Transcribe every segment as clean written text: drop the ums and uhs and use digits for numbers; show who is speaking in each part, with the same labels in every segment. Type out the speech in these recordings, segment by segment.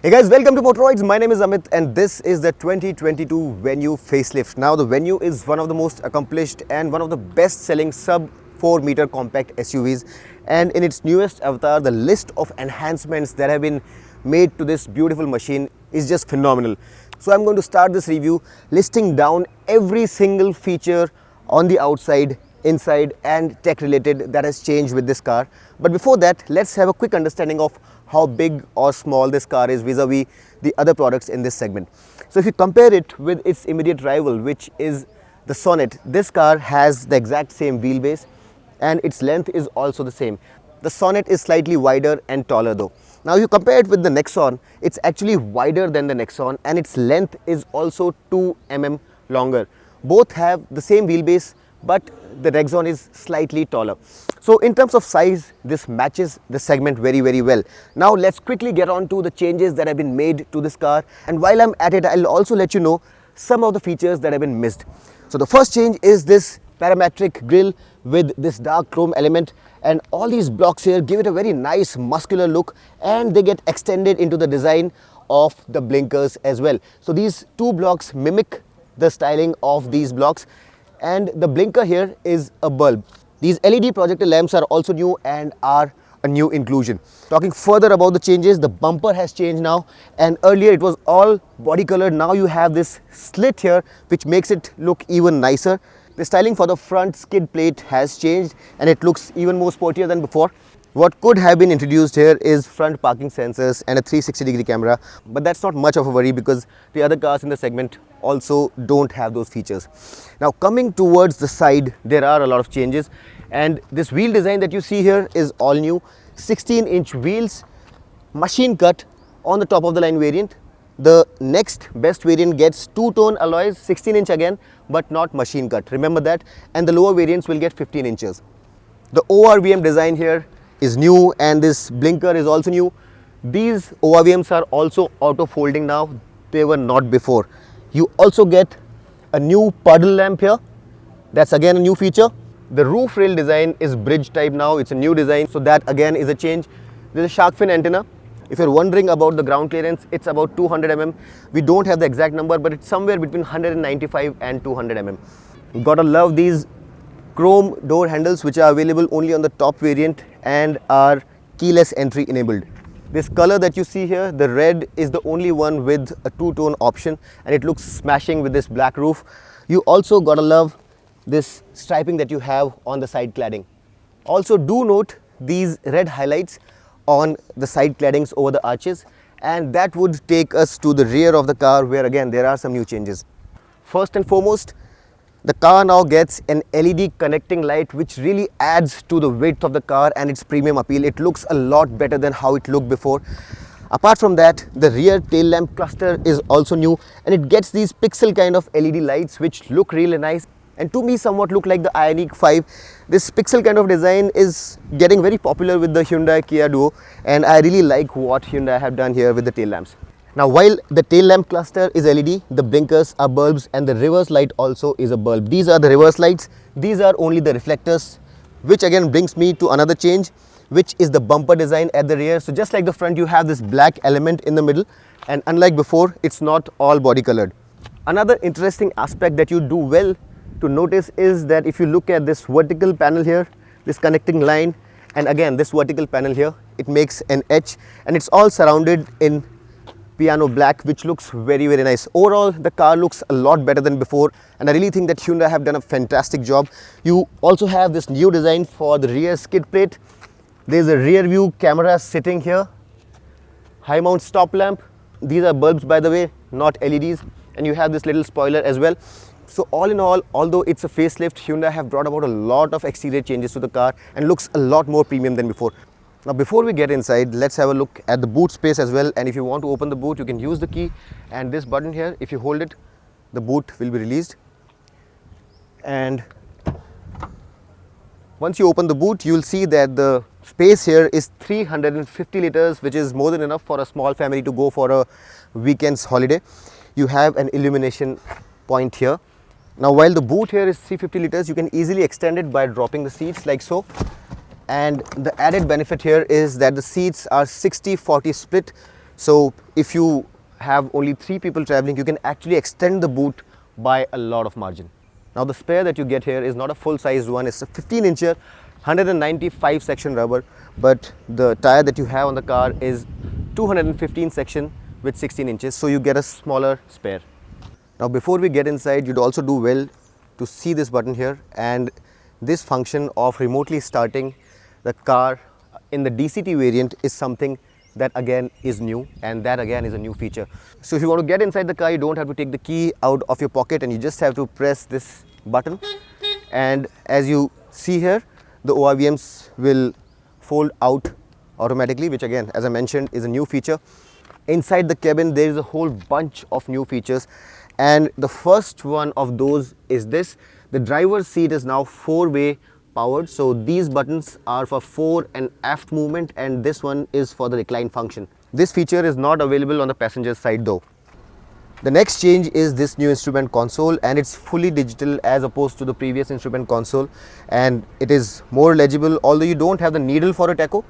Speaker 1: Hey guys, welcome to Motoroids. My name is Amit and this is the 2022 Venue Facelift. Now the Venue is one of the most accomplished and one of the best selling sub 4 meter compact SUVs, and in its newest avatar the list of enhancements that have been made to this beautiful machine is just phenomenal. So I'm going to start this review listing down every single feature on the outside, inside and tech related that has changed with this car. But before that, let's have a quick understanding of how big or small this car is vis-a-vis the other products in this segment. So if you compare it with its immediate rival, which is the Sonet, this car has the exact same wheelbase and its length is also the same. The Sonet is slightly wider and taller though. Now if you compare it with the Nexon, it's actually wider than the Nexon and its length is also 2 mm longer. Both have the same wheelbase, but the Nexon is slightly taller. So in terms of size, this matches the segment very well. Now let's quickly get on to the changes that have been made to this car, and while I'm at it, I'll also let you know some of the features that have been missed. So the first change is this parametric grille with this dark chrome element, and all these blocks here give it a very nice muscular look, and they get extended into the design of the blinkers as well. So these two blocks mimic the styling of these blocks, and the blinker here is a bulb. These LED projector lamps are also new and are a new inclusion. Talking further about the changes, the bumper has changed now, and earlier it was all body colored. Now you have this slit here which makes it look even nicer. The styling for the front skid plate has changed and it looks even more sportier than before. What could have been introduced here is front parking sensors and a 360-degree camera, but that's not much of a worry because the other cars in the segment also don't have those features. Now coming towards the side, there are a lot of changes, and this wheel design that you see here is all new. 16-inch wheels, machine cut on the top of the line variant. The next best variant gets two-tone alloys, 16-inch again, but not machine cut, remember that, and the lower variants will get 15 inches. The ORVM design here is new, and this blinker is also new. These ORVMs are also auto folding now, they were not before. You also get a new puddle lamp here, that's again a new feature. The roof rail design is bridge type now, it's a new design, so that again is a change. There's a shark fin antenna. If you're wondering about the ground clearance, it's about 200 mm. We don't have the exact number, but it's somewhere between 195 and 200 mm. You gotta love these chrome door handles, which are available only on the top variant and are keyless entry enabled. This color that you see here, the red, is the only one with a two-tone option, and it looks smashing with this black roof. You also gotta love this striping that you have on the side cladding. Also do note these red highlights on the side claddings over the arches, and that would take us to the rear of the car, where again there are some new changes. First and foremost, the car now gets an LED connecting light, which really adds to the width of the car and its premium appeal. It looks a lot better than how it looked before. Apart from that, the rear tail lamp cluster is also new, and it gets these pixel kind of LED lights which look really nice, and to me somewhat look like the Ioniq 5. This pixel kind of design is getting very popular with the Hyundai Kia duo, and I really like what Hyundai have done here with the tail lamps. Now while the tail lamp cluster is LED, the blinkers are bulbs, and the reverse light also is a bulb. These are the reverse lights, these are only the reflectors, which again brings me to another change, which is the bumper design at the rear. So just like the front, you have this black element in the middle, and unlike before, it's not all body colored. Another interesting aspect that you do well to notice is that if you look at this vertical panel here, this connecting line, and again this vertical panel here, it makes an H, and it's all surrounded in piano black, which looks very nice. Overall, the car looks a lot better than before, and I really think that Hyundai have done a fantastic job. You also have this new design for the rear skid plate. There's a rear view camera sitting here, high mount stop lamp. These are bulbs, by the way, not LEDs, and you have this little spoiler as well. So all in all, although it's a facelift, Hyundai have brought about a lot of exterior changes to the car and looks a lot more premium than before. Now before we get inside, let's have a look at the boot space as well, and if you want to open the boot, you can use the key and this button here. If you hold it, the boot will be released, and once you open the boot, you will see that the space here is 350 liters, which is more than enough for a small family to go for a weekend's holiday. You have an illumination point here. Now while the boot here is 350 liters, you can easily extend it by dropping the seats like so. And the added benefit here is that the seats are 60-40 split. So if you have only 3 people traveling, you can actually extend the boot by a lot of margin. Now the spare that you get here is not a full-sized one, it's a 15-incher 195 section rubber, but the tire that you have on the car is 215 section with 16 inches, so you get a smaller spare. Now before we get inside, you'd also do well to see this button here, and this function of remotely starting the car in the DCT variant is something that again is new, and that again is a new feature. So if you want to get inside the car, you don't have to take the key out of your pocket, and you just have to press this button, and as you see here, the ORVMs will fold out automatically, which again, as I mentioned, is a new feature. Inside the cabin, there is a whole bunch of new features, and the first one of those is this. The driver's seat is now 4-way powered, so these buttons are for fore and aft movement, and this one is for the recline function. This feature is not available on the passenger side though. The next change is this new instrument console, and it's fully digital as opposed to the previous instrument console, and it is more legible. Although you don't have the needle for a tacho,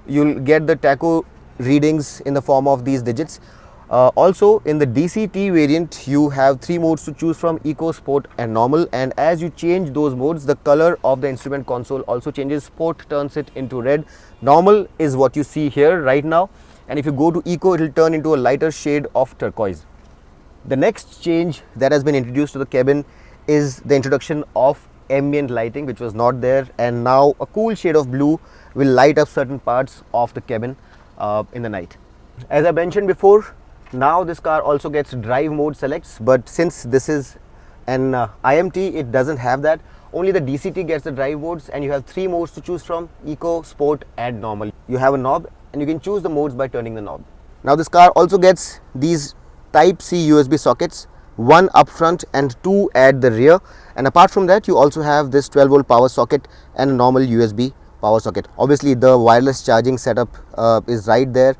Speaker 1: you'll get the tacho readings in the form of these digits. Also in the DCT variant, you have 3 modes to choose from: Eco, Sport and Normal, and as you change those modes, the color of the instrument console also changes. Sport turns it into red, Normal is what you see here right now, and if you go to Eco, it will turn into a lighter shade of turquoise. The next change that has been introduced to the cabin is the introduction of ambient lighting, which was not there, and now a cool shade of blue will light up certain parts of the cabin in the night. As I mentioned before, now this car also gets drive mode selects, but since this is an IMT, it doesn't have that. Only the DCT gets the drive modes, and you have 3 modes to choose from: Eco, Sport and Normal. You have a knob, and you can choose the modes by turning the knob. Now this car also gets these Type-C USB sockets, 1 up front and 2 at the rear, and apart from that, you also have this 12-volt power socket and a normal USB power socket. Obviously the wireless charging setup is right there,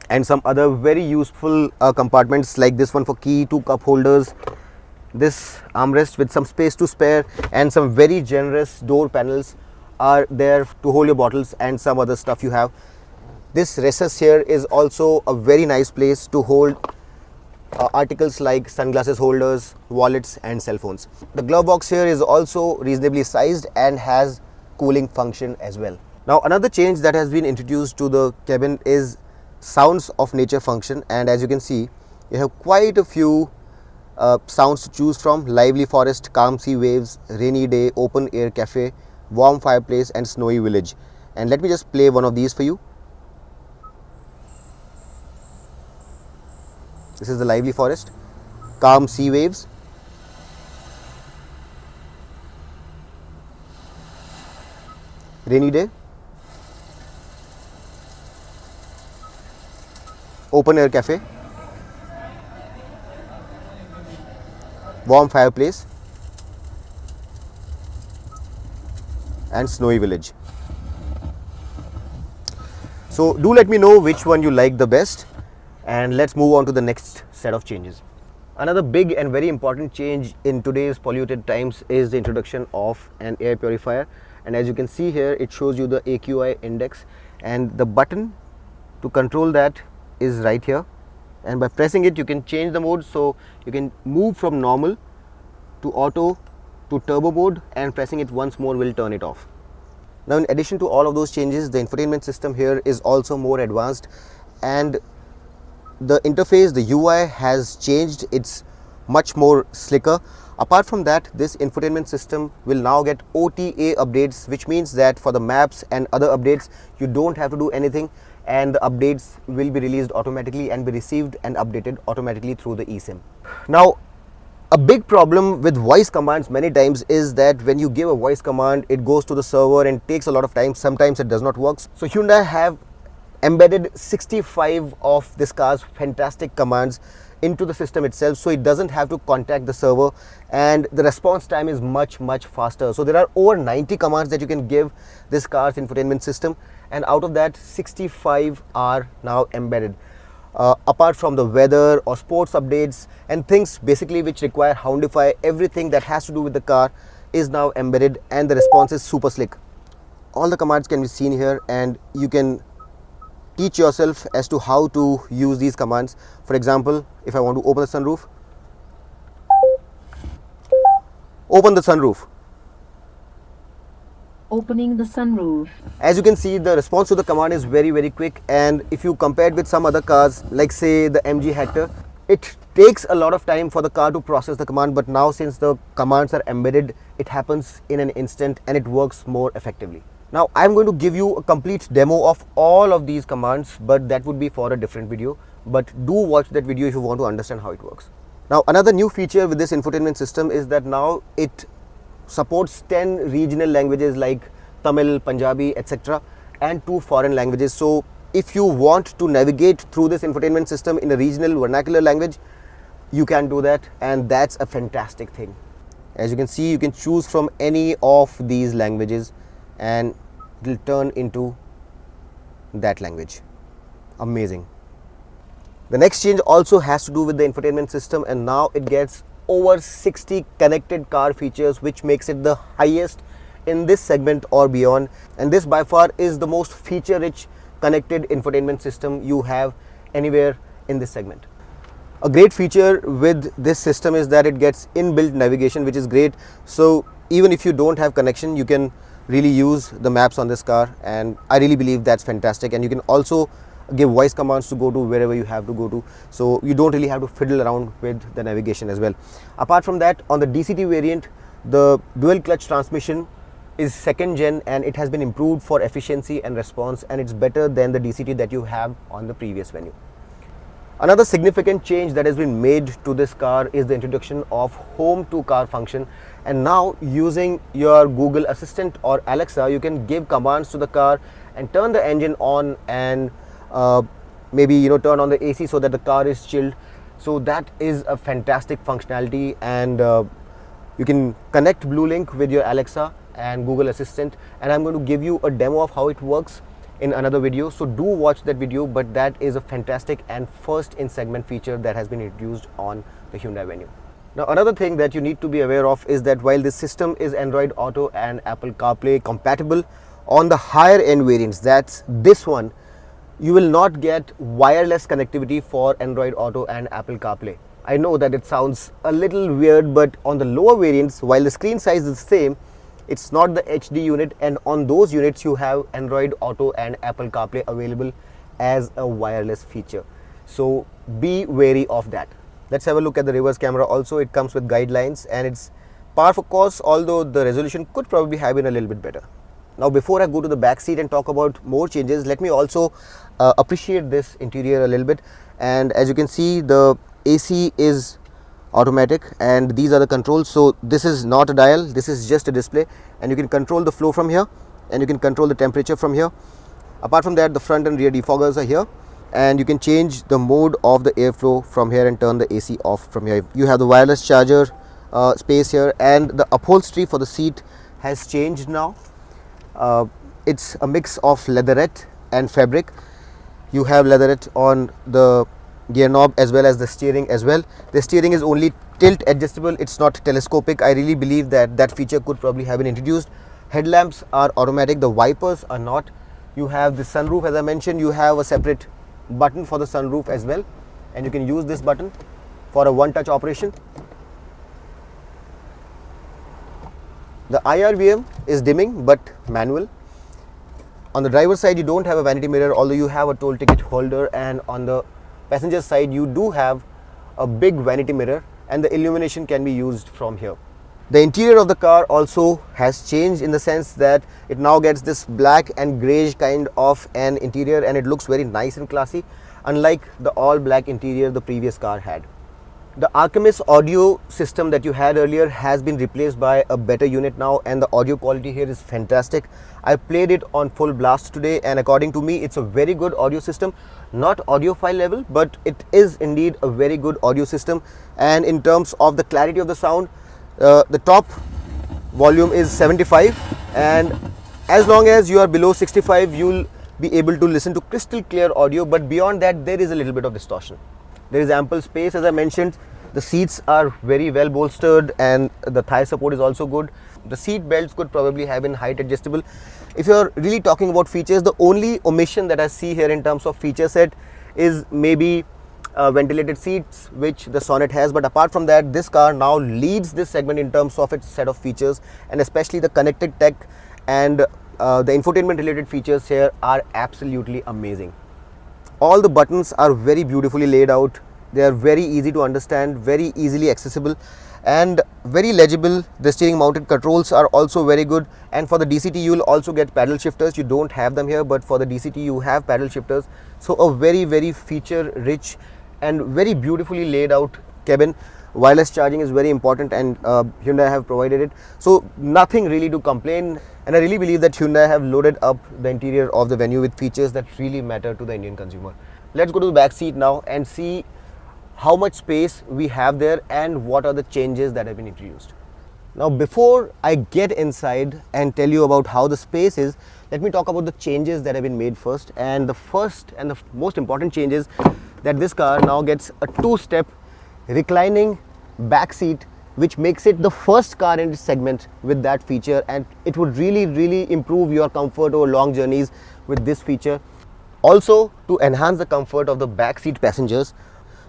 Speaker 1: and some other very useful compartments like this one for key, 2 cup holders, this armrest with some space to spare, and some very generous door panels are there to hold your bottles and some other stuff you have. This recess here is also a very nice place to hold articles like sunglasses holders, wallets and cell phones. The glove box here is also reasonably sized and has cooling function as well. Now another change that has been introduced to the cabin is sounds of nature function, and as you can see, you have quite a few sounds to choose from: lively forest, calm sea waves, rainy day, open air cafe, warm fireplace and snowy village. And let me just play one of these for you. This is the lively forest, calm sea waves, rainy day, open air cafe, warm fireplace and snowy village. So do let me know which one you like the best, and let's move on to the next set of changes. Another big and very important change in today's polluted times is the introduction of an air purifier, and as you can see here, it shows you the AQI index, and the button to control that is right here, and by pressing it you can change the mode. So you can move from normal to auto to turbo mode, and pressing it once more will turn it off. Now in addition to all of those changes, the infotainment system here is also more advanced, and the interface, the UI has changed. It's much more slicker. Apart from that, this infotainment system will now get OTA updates, which means that for the maps and other updates, you don't have to do anything, and the updates will be released automatically and be received and updated automatically through the eSIM. Now, a big problem with voice commands many times is that when you give a voice command, it goes to the server and takes a lot of time. Sometimes it does not work. So Hyundai have embedded 65 of this car's fantastic commands into the system itself, so it doesn't have to contact the server, and the response time is much faster. So there are over 90 commands that you can give this car's infotainment system, and out of that 65 are now embedded. Apart from the weather or sports updates and things basically which require Houndify, everything that has to do with the car is now embedded, and the response is super slick. All the commands can be seen here, and you can teach yourself as to how to use these commands. For example, if I want to open the sunroof, open the sunroof.
Speaker 2: Opening the sunroof.
Speaker 1: As you can see, the response to the command is very quick, and if you compare it with some other cars like say the MG Hector, it takes a lot of time for the car to process the command, but now since the commands are embedded, it happens in an instant and it works more effectively. Now I'm going to give you a complete demo of all of these commands, but that would be for a different video. But do watch that video if you want to understand how it works. Now another new feature with this infotainment system is that now it supports 10 regional languages like Tamil, Punjabi, etc. and 2 foreign languages. So if you want to navigate through this infotainment system in a regional vernacular language, you can do that, and that's a fantastic thing. As you can see, you can choose from any of these languages and it will turn into that language. Amazing. The next change also has to do with the infotainment system, and now it gets over 60 connected car features, which makes it the highest in this segment or beyond, and this by far is the most feature rich connected infotainment system you have anywhere in this segment. A great feature with this system is that it gets inbuilt navigation, which is great. So even if you don't have connection, you can really use the maps on this car, and I really believe that's fantastic. And you can also give voice commands to go to wherever you have to go to, so you don't really have to fiddle around with the navigation as well. Apart from that, on the DCT variant, the dual clutch transmission is 2nd gen and it has been improved for efficiency and response, and it's better than the DCT that you have on the previous Venue. Another significant change that has been made to this car is the introduction of home to car function, and now using your Google Assistant or Alexa, you can give commands to the car and turn the engine on and maybe turn on the AC so that the car is chilled. So that is a fantastic functionality, and you can connect BlueLink with your Alexa and Google Assistant, and I'm going to give you a demo of how it works in another video, so do watch that video. But that is a fantastic and first in segment feature that has been introduced on the Hyundai Venue. Now another thing that you need to be aware of is that while this system is Android Auto and Apple CarPlay compatible, on the higher end variants, that's this one, you will not get wireless connectivity for Android Auto and Apple CarPlay. I know that it sounds a little weird, but on the lower variants, while the screen size is the same, it's not the HD unit, and on those units you have Android Auto and Apple CarPlay available as a wireless feature. So be wary of that. Let's have a look at the reverse camera also. It comes with guidelines and it's par for course, although the resolution could probably have been a little bit better. Now before I go to the back seat and talk about more changes, let me also appreciate this interior a little bit. And as you can see, the AC is automatic and these are the controls. So this is not a dial, this is just a display, and you can control the flow from here and you can control the temperature from here. Apart from that, the front and rear defoggers are here, and you can change the mode of the airflow from here and turn the AC off from here. You have the wireless charger space here, and the upholstery for the seat has changed now. It's a mix of leatherette and fabric. You have leatherette on the gear knob as well as the steering as well. The steering is only tilt adjustable, it's not telescopic. I really believe that that feature could probably have been introduced. Headlamps are automatic, the wipers are not. You have the sunroof, as I mentioned, you have a separate button for the sunroof as well, and you can use this button for a one-touch operation. The IRVM is dimming but manual. On the driver's side, you don't have a vanity mirror, although you have a toll ticket holder, and on the passenger side you do have a big vanity mirror, and the illumination can be used from here. The interior of the car also has changed in the sense that it now gets this black and greyish kind of an interior, and it looks very nice and classy, unlike the all black interior the previous car had. The Archimedes audio system that you had earlier has been replaced by a better unit now, and the audio quality here is fantastic. I played it on full blast today, and according to me it's a very good audio system. Not audiophile level, but it is indeed a very good audio system. And in terms of the clarity of the sound, the top volume is 75, and as long as you are below 65 you'll be able to listen to crystal clear audio, but beyond that there is a little bit of distortion. There is ample space, as I mentioned. The seats are very well bolstered and the thigh support is also good. The seat belts could probably have been height adjustable. If you're really talking about features, the only omission that I see here in terms of feature set is maybe ventilated seats, which the Sonet has. But apart from that, this car now leads this segment in terms of its set of features, and especially the connected tech and the infotainment related features here are absolutely amazing. All the buttons are very beautifully laid out. They are very easy to understand, very easily accessible and very legible. The steering mounted controls are also very good, and for the DCT you will also get paddle shifters. You don't have them here, but for the DCT you have paddle shifters. So a very feature rich and very beautifully laid out cabin. Wireless charging is very important, and Hyundai have provided it, so nothing really to complain. And I really believe that Hyundai have loaded up the interior of the Venue with features that really matter to the Indian consumer. Let's go to the back seat now and see how much space we have there and what are the changes that have been introduced. Now, before I get inside and tell you about how the space is, let me talk about the changes that have been made first. And the first and the most important change is that this car now gets a 2-step reclining back seat, which makes it the first car in its segment with that feature, and it would really improve your comfort over long journeys with this feature. Also, to enhance the comfort of the back seat passengers,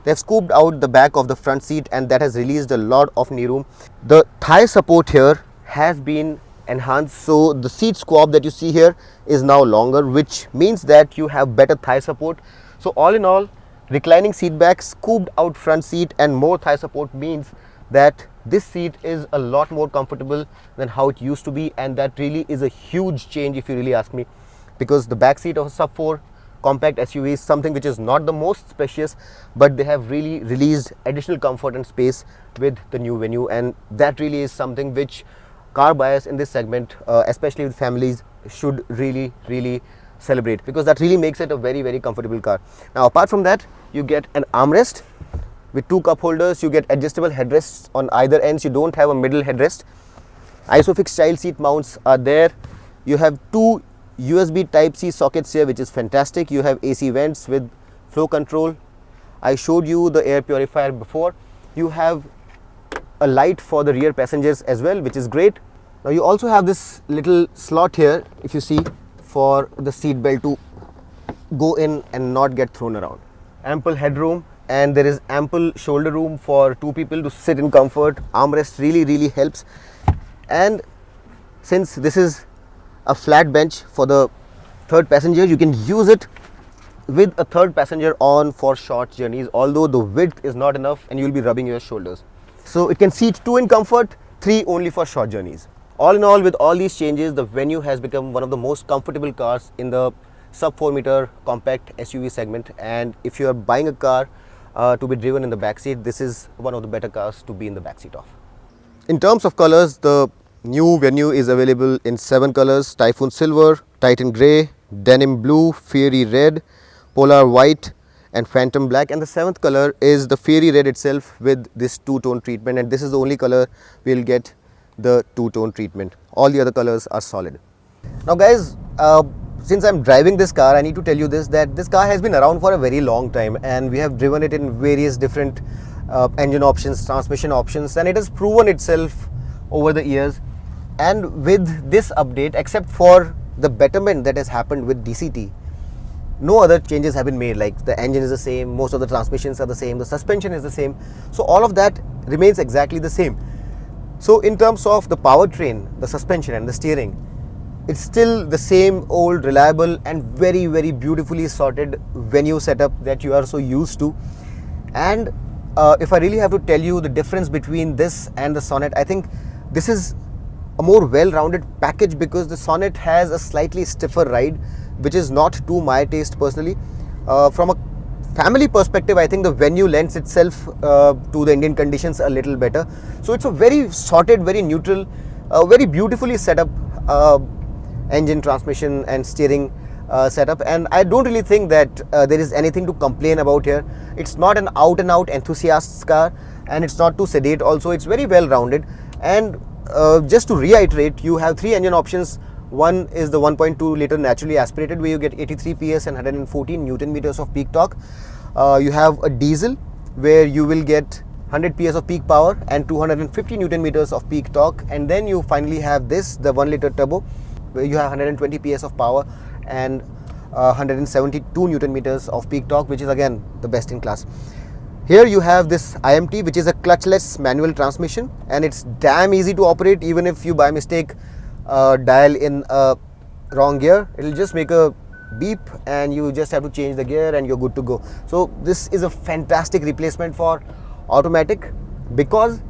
Speaker 1: they have scooped out the back of the front seat, and that has released a lot of knee room. The thigh support here has been enhanced, so the seat squab that you see here is now longer, which means that you have better thigh support. So all in all, reclining seat back, scooped out front seat and more thigh support means that this seat is a lot more comfortable than how it used to be, and that really is a huge change if you really ask me, because the back seat of a sub 4 compact SUV is something which is not the most spacious, but they have really released additional comfort and space with the new Venue, and that really is something which car buyers in this segment, especially with families, should really celebrate, because that really makes it a very comfortable car. Now, apart from that, you get an armrest with 2 cup holders. You get adjustable headrests on either ends. You don't have a middle headrest. Isofix child seat mounts are there. You have 2 USB Type-C sockets here, which is fantastic. You have AC vents with flow control. I showed you the air purifier before. You have a light for the rear passengers as well, which is great. Now you also have this little slot here, if you see, for the seat belt to go in and not get thrown around. Ample headroom, and there is ample shoulder room for 2 people to sit in comfort. Armrest really helps, and since this is a flat bench for the third passenger, you can use it with a third passenger on for short journeys, although the width is not enough and you will be rubbing your shoulders. So it can seat 2 in comfort, 3 only for short journeys. All in all, with all these changes, the Venue has become one of the most comfortable cars in the sub 4 meter compact SUV segment, and if you are buying a car to be driven in the back seat, this is one of the better cars to be in the back seat of. In terms of colors, the new Venue is available in 7 colors: Typhoon Silver, Titan Grey, Denim Blue, Fiery Red, Polar White and Phantom Black, and the 7th color is the Fiery Red itself with this 2-tone treatment, and this is the only color we'll get the 2-tone treatment. All the other colors are solid. Now guys, since I'm driving this car, I need to tell you this, that this car has been around for a very long time, and we have driven it in various different engine options, transmission options, and it has proven itself over the years. And with this update, except for the betterment that has happened with DCT, no other changes have been made. Like the engine is the same, most of the transmissions are the same, the suspension is the same, so all of that remains exactly the same. So in terms of the powertrain, the suspension and the steering, it's still the same old reliable and very beautifully sorted Venue setup that you are so used to. And if I really have to tell you the difference between this and the Sonet, I think this is a more well-rounded package, because the Sonet has a slightly stiffer ride, which is not to my taste personally. From a family perspective, I think the Venue lends itself to the Indian conditions a little better. So it's a very sorted, very neutral, very beautifully set up engine, transmission and steering setup, and I don't really think that there is anything to complain about here. It's not an out and out enthusiast's car, and it's not too sedate also. It's very well rounded. And just to reiterate, you have 3 engine options. One is the 1.2 liter naturally aspirated, where you get 83 PS and 114 Newton meters of peak torque. You have a diesel where you will get 100 PS of peak power and 250 Newton meters of peak torque. And then you finally have this, the 1 liter turbo, where you have 120 PS of power and 172 Newton meters of peak torque, which is again the best in class. Here you have this IMT, which is a clutchless manual transmission, and it's damn easy to operate. Even if you by mistake dial in a wrong gear, it'll just make a beep and you just have to change the gear and you're good to go. So this is a fantastic replacement for automatic because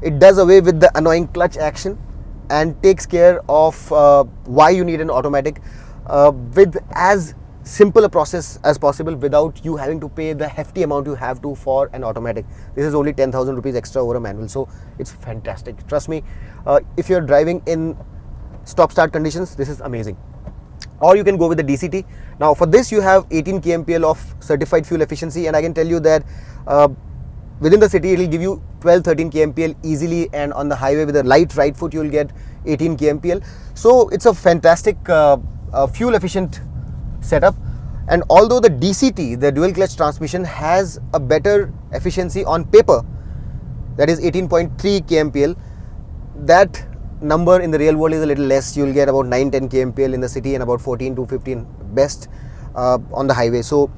Speaker 1: it does away with the annoying clutch action and takes care of why you need an automatic with as simple a process as possible without you having to pay the hefty amount you have to for an automatic. This is only 10,000 rupees extra over a manual, so it's fantastic. Trust me, if you're driving in stop-start conditions, this is amazing. Or you can go with the DCT. Now for this you have 18 kmpl of certified fuel efficiency, and I can tell you that within the city it will give you 12-13 kmpl easily, and on the highway with a light right foot you will get 18 kmpl. So it's a fantastic fuel efficient setup. And although the DCT, the dual clutch transmission, has a better efficiency on paper, that is 18.3 kmpl, that number in the real world is a little less. You will get about 9-10 kmpl in the city and about 14 to 15 best on the highway. So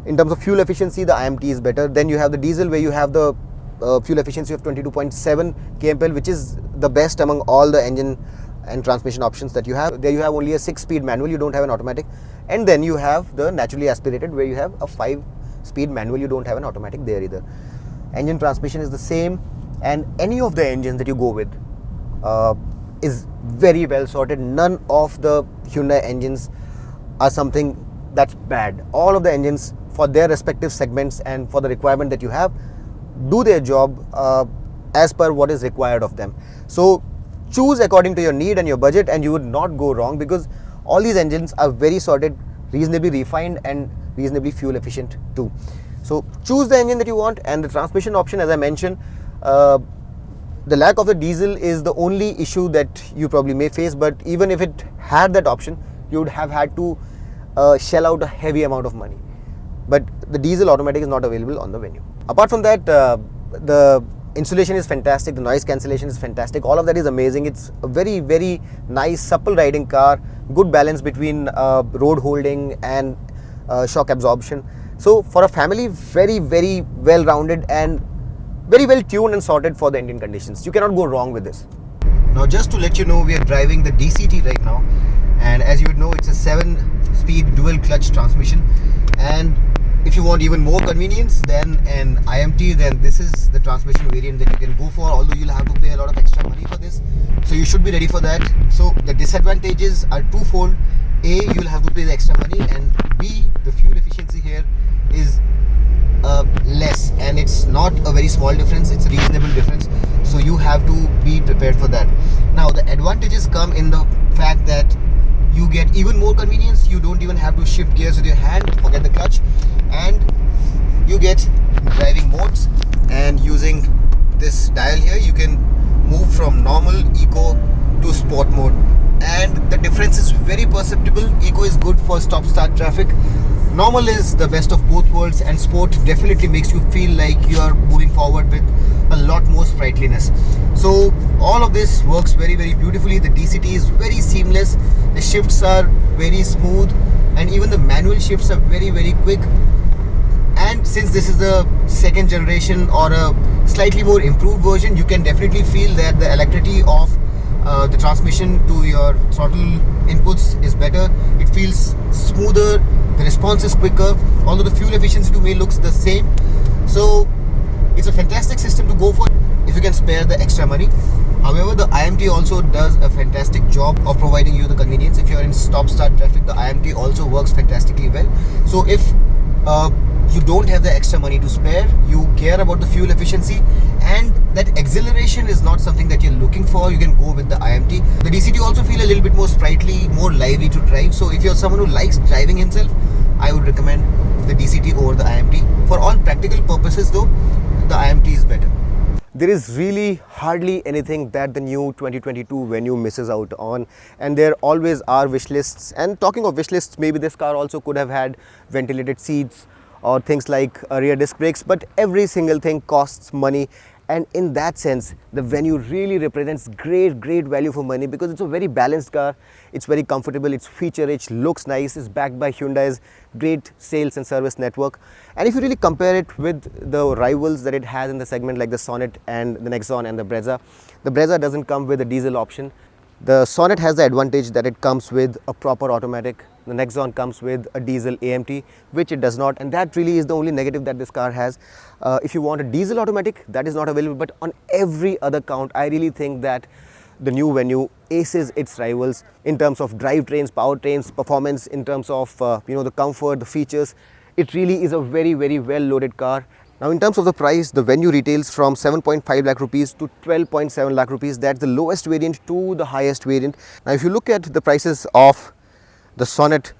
Speaker 1: in terms of fuel efficiency, the IMT is better. Then you have the diesel, where you have the fuel efficiency of 22.7 kmpl, which is the best among all the engine and transmission options that you have. There you have only a 6-speed manual, you don't have an automatic. And then you have the naturally aspirated, where you have a 5-speed manual, you don't have an automatic there either. Engine transmission is the same, and any of the engines that you go with is very well sorted. None of the Hyundai engines are something that's bad. All of the engines, for their respective segments and for the requirement that you have, do their job as per what is required of them. So choose according to your need and your budget, and you would not go wrong, because all these engines are very sorted, reasonably refined and reasonably fuel efficient too. So choose the engine that you want. And the transmission option, as I mentioned, the lack of the diesel is the only issue that you probably may face, but even if it had that option, you would have had to shell out a heavy amount of money. But the diesel automatic is not available on the Venue. Apart from that, the insulation is fantastic, the noise cancellation is fantastic, all of that is amazing. It's a very, very nice, supple riding car, good balance between road holding and shock absorption. So for a family, very, very well rounded and very well tuned and sorted for the Indian conditions. You cannot go wrong with this. Now just to let you know, we are driving the DCT right now, and as you would know, it's a 7-speed dual clutch transmission. And if you want even more convenience than an IMT, then this is the transmission variant that you can go for, although you'll have to pay a lot of extra money for this. So you should be ready for that. So the disadvantages are twofold. A, you'll have to pay the extra money, and B, the fuel efficiency here is less, and it's not a very small difference, it's a reasonable difference. So you have to be prepared for that. Now the advantages come in the fact that you get even more convenience. You don't even have to shift gears with your hand, forget the clutch, and you get driving modes. And using this dial here, you can move from normal, eco to sport mode, and the difference is very perceptible. Eco is good for stop-start traffic, normal is the best of both worlds, and sport definitely makes you feel like you are moving forward with a lot more sprightliness. So all of this works very, very beautifully. The DCT is very seamless, the shifts are very smooth, and even the manual shifts are very, very quick. And since this is the second generation or a slightly more improved version, you can definitely feel that the electricity of the transmission to your throttle inputs is better. It feels smoother, the response is quicker, although the fuel efficiency to me looks the same. So it's a fantastic system to go for if you can spare the extra money. However, the IMT also does a fantastic job of providing you the convenience. If you're in stop-start traffic, the IMT also works fantastically well. So if you don't have the extra money to spare, you care about the fuel efficiency, and that acceleration is not something that you're looking for, you can go with the IMT. The DCT also feel a little bit more sprightly, more lively to drive. So if you're someone who likes driving himself, I would recommend the DCT over the IMT. For all practical purposes though, the IMT is better. There is really hardly anything that the new 2022 Venue misses out on, and there always are wish lists. And talking of wish lists, maybe this car also could have had ventilated seats or things like rear disc brakes, but every single thing costs money, And in that sense, the Venue really represents great value for money, because it's a very balanced car. It's very comfortable, it's feature rich, looks nice, is backed by Hyundai's great sales and service network. And if you really compare it with the rivals that it has in the segment, like the Sonet and the Nexon and the Brezza doesn't come with a diesel option. The Sonet has the advantage that it comes with a proper automatic. The Nexon comes with a diesel AMT, which it does not, and that really is the only negative that this car has. If you want a diesel automatic, that is not available, but on every other count, I really think that the new Venue aces its rivals in terms of drivetrains, powertrains, performance, in terms of the comfort, the features. It really is a very well loaded car. Now, in terms of the price, the Venue retails from 7.5 lakh rupees to 12.7 lakh rupees. That's the lowest variant to the highest variant. Now, if you look at the prices of the Sonet,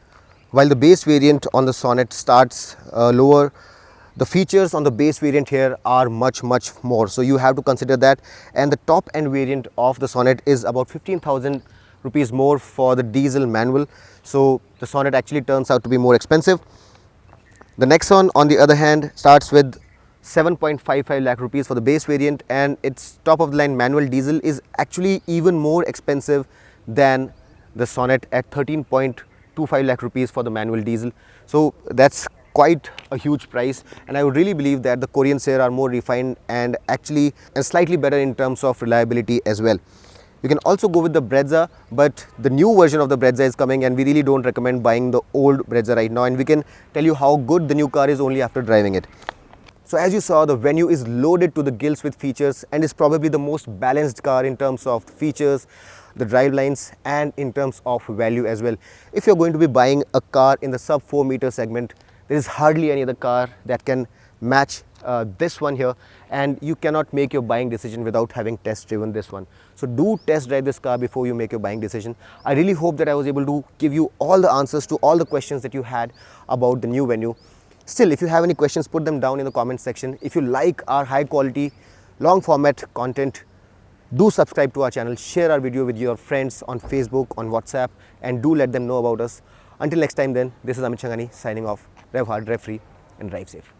Speaker 1: while the base variant on the Sonet starts lower, the features on the base variant here are much more. So you have to consider that. And the top end variant of the Sonet is about 15,000 rupees more for the diesel manual. So the Sonet actually turns out to be more expensive. The Nexon, on the other hand, starts with 7.55 lakh rupees for the base variant, and its top of the line manual diesel is actually even more expensive than the Sonet at 13.25 lakh rupees for the manual diesel. So that's quite a huge price, and I would really believe that the Koreans here are more refined and slightly better in terms of reliability as well. You can also go with the Brezza, but the new version of the Brezza is coming, and we really don't recommend buying the old Brezza right now, and we can tell you how good the new car is only after driving it. So as you saw, the Venue is loaded to the gills with features and is probably the most balanced car in terms of the features, the drive lines, and in terms of value as well. If you're going to be buying a car in the sub 4 meter segment, there is hardly any other car that can match this one here, and you cannot make your buying decision without having test driven this one. So do test drive this car before you make your buying decision. I really hope that I was able to give you all the answers to all the questions that you had about the new Venue. Still, if you have any questions, put them down in the comment section. If you like our high quality, long format content, do subscribe to our channel, share our video with your friends on Facebook, on WhatsApp, and do let them know about us. Until next time then, this is Amit Chhangani signing off. Rev hard, rev free, and drive safe.